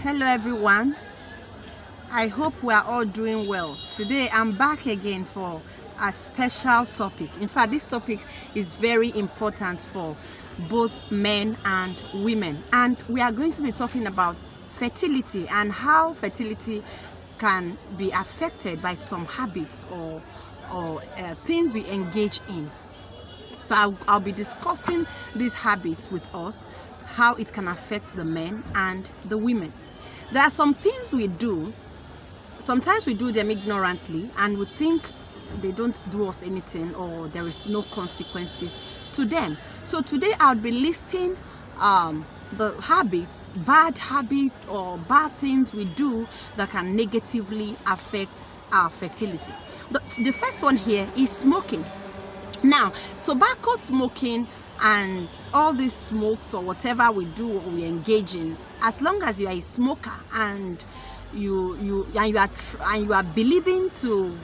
Hello everyone, I hope we are all doing well. Today I'm back again for a special topic. In fact, this topic is very important for both men and women, and we are going to be talking about fertility and how fertility can be affected by some habits or things we engage in. So I'll be discussing these habits with us, how it can affect the men and the women. There are some things we do, sometimes we do them ignorantly and we think they don't do us anything or there is no consequences to them. So today I'll be listing the habits, bad habits or bad things we do that can negatively affect our fertility. The first one here is smoking. Now, tobacco smoking and all these smokes or whatever we do or we engage in, as long as you are a smoker and you are believing to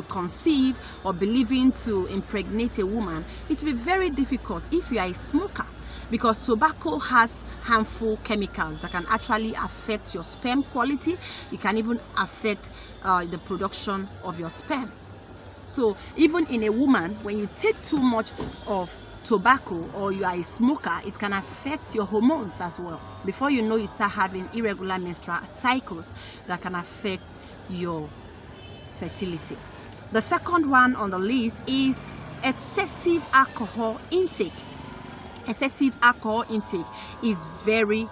conceive or believing to impregnate a woman, it will be very difficult if you are a smoker, because tobacco has harmful chemicals that can actually affect your sperm quality. It can even affect the production of your sperm. So even in a woman, when you take too much of tobacco or you are a smoker, it can affect your hormones as well. Before you know, you start having irregular menstrual cycles that can affect your fertility. The second one on the list is excessive alcohol intake. Excessive alcohol intake is very,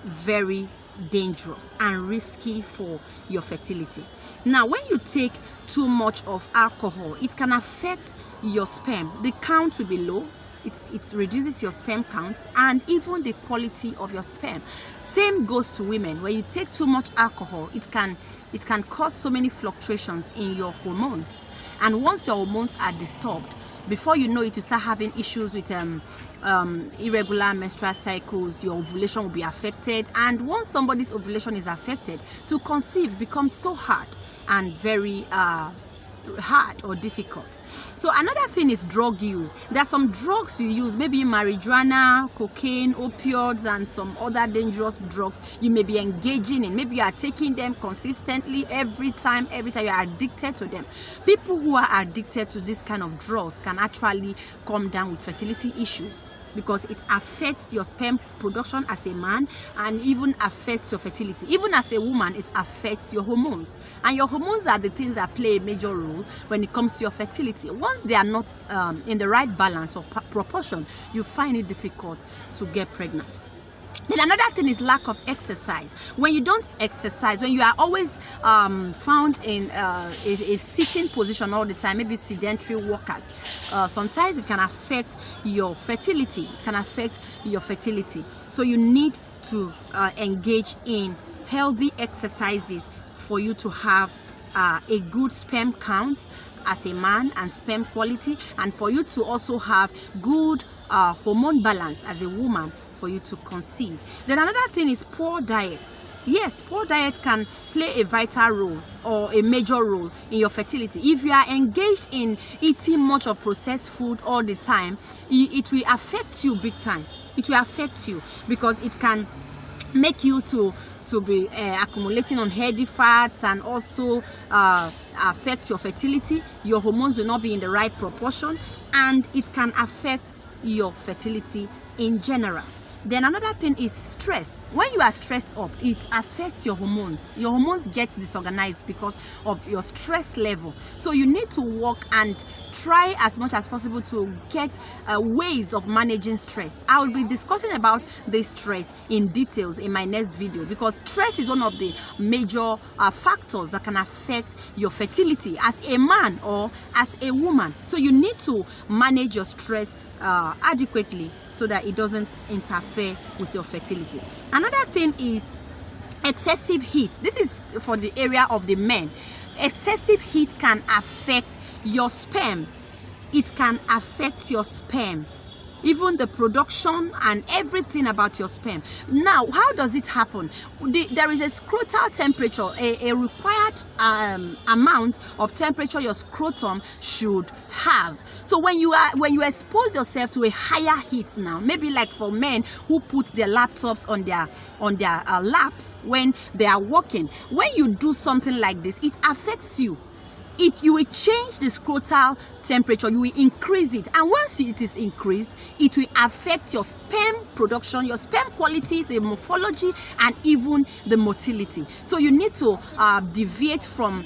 very dangerous and risky for your fertility. Now, when you take too much of alcohol, it can affect your sperm. The count will be low. It reduces your sperm count and even the quality of your sperm. Same goes to women. When you take too much alcohol, it can cause so many fluctuations in your hormones. And once your hormones are disturbed, before you know it, you start having issues with irregular menstrual cycles. Your ovulation will be affected, and once somebody's ovulation is affected, to conceive becomes so hard and very hard or difficult. So another thing is drug use. There are some drugs you use, maybe marijuana, cocaine, opioids, and some other dangerous drugs you may be engaging in. Maybe you are taking them consistently every time you are addicted to them. People who are addicted to this kind of drugs can actually come down with fertility issues, because it affects your sperm production as a man and even affects your fertility. Even as a woman, it affects your hormones. And your hormones are the things that play a major role when it comes to your fertility. Once they are not in the right balance or proportion, you find it difficult to get pregnant. Then another thing is lack of exercise. When you don't exercise, when you are always found in a sitting position all the time, maybe sedentary workers, sometimes it can affect your fertility. It can affect your fertility. So you need to engage in healthy exercises for you to have a good sperm count as a man and sperm quality, and for you to also have good hormone balance as a woman, for you to conceive. Then another thing is poor diet. Yes, poor diet can play a vital role or a major role in your fertility. If you are engaged in eating much of processed food all the time, it will affect you big time. It will affect you because it can make you to be accumulating unhealthy fats and also affect your fertility. Your hormones will not be in the right proportion, and it can affect your fertility in general. Then another thing is stress. When you are stressed up, it affects your hormones. Your hormones get disorganized because of your stress level. So you need to work and try as much as possible to get ways of managing stress. I will be discussing about this stress in details in my next video, because stress is one of the major factors that can affect your fertility as a man or as a woman. So you need to manage your stress adequately so that it doesn't interfere with your fertility. Another thing is excessive heat. This is for the area of the men. Excessive heat can affect your sperm. It can affect your sperm. even the production and everything about your sperm. Now, how does it happen? There is a scrotal temperature, a required amount of temperature your scrotum should have. So when you expose yourself to a higher heat now, maybe like for men who put their laptops on their laps when they are walking, when you do something like this, it affects you. You will change the scrotal temperature, you will increase it, and once it is increased, it will affect your sperm production, your sperm quality, the morphology, and even the motility. So you need to deviate from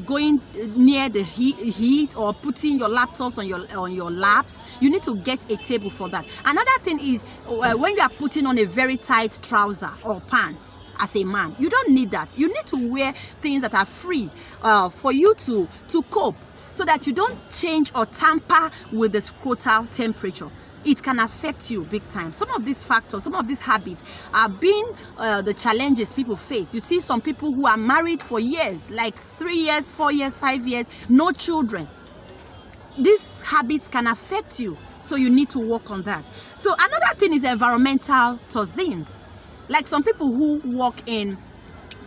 going near the heat or putting your laptops on your laps. You need to get a table for that. Another thing is when you are putting on a very tight trouser or pants. As a man, you don't need that. You need to wear things that are free for you to cope, so that you don't change or tamper with the scrotal temperature. It can affect you big time. Some of these factors, some of these habits are being the challenges people face. You see some people who are married for years, like 3 years, 4 years, 5 years, no children. These habits can affect you, so you need to work on that. So another thing is environmental toxins. Like some people who work in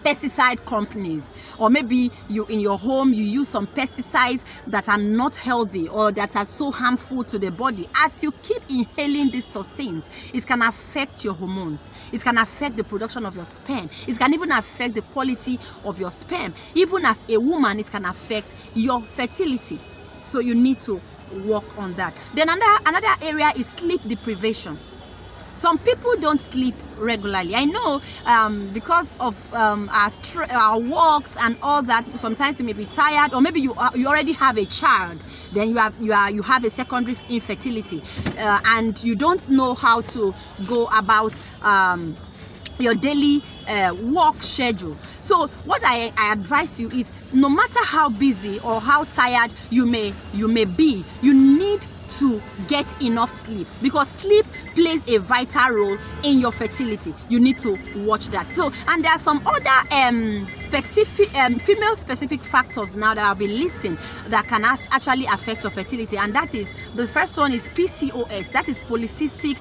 pesticide companies, or maybe you in your home you use some pesticides that are not healthy or that are so harmful to the body. As you keep inhaling these toxins, it can affect your hormones, it can affect the production of your sperm, it can even affect the quality of your sperm. Even as a woman, it can affect your fertility. So you need to work on that. Then another area is sleep deprivation. Some people don't sleep regularly. I know because of our works and all that. Sometimes you may be tired, or maybe you already have a child. Then you have a secondary infertility, and you don't know how to go about your daily work schedule. So what I advise you is, no matter how busy or how tired you may be, you need to get enough sleep, because sleep plays a vital role in your fertility. You need to watch that. So, and there are some other specific female specific factors now that I'll be listing that can actually affect your fertility, and that is, the first one is PCOS, that is polycystic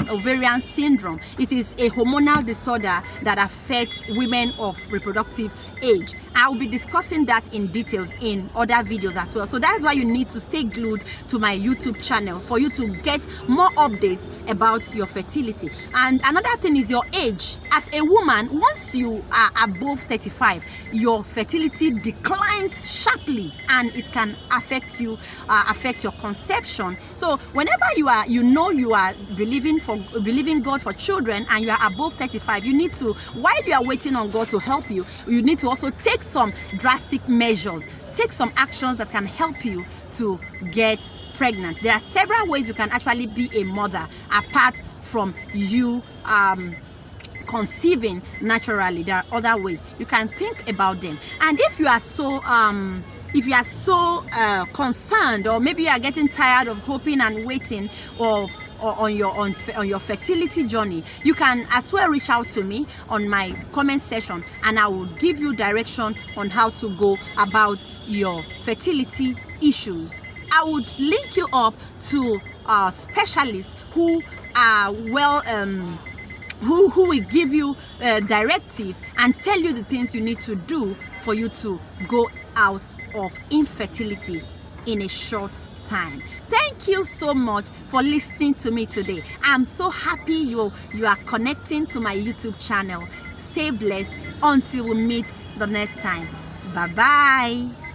ovarian syndrome. It is a hormonal disorder that affects women of reproductive age. I'll be discussing that in details in other videos as well. So that's why you need to stay glued to my YouTube channel for you to get more updates about your fertility. And another thing is your age. As a woman, once you are above 35, your fertility declines sharply, and it can affect you, affect your conception. So whenever you are believing God for children and you are above 35, you need to, while you are waiting on God to help you, you need to also take some drastic measures, take some actions that can help you to get pregnant. There are several ways you can actually be a mother apart from you conceiving naturally. There are other ways. You can think about them. And if you are so concerned, or maybe you are getting tired of hoping and waiting on your fertility journey, you can as well reach out to me on my comment section, and I will give you direction on how to go about your fertility issues. I would link you up to specialists who are well who will give you directives and tell you the things you need to do for you to go out of infertility in a short time. Thank you so much for listening to me today. I'm so happy you are connecting to my YouTube channel. Stay blessed until we meet the next time. Bye bye.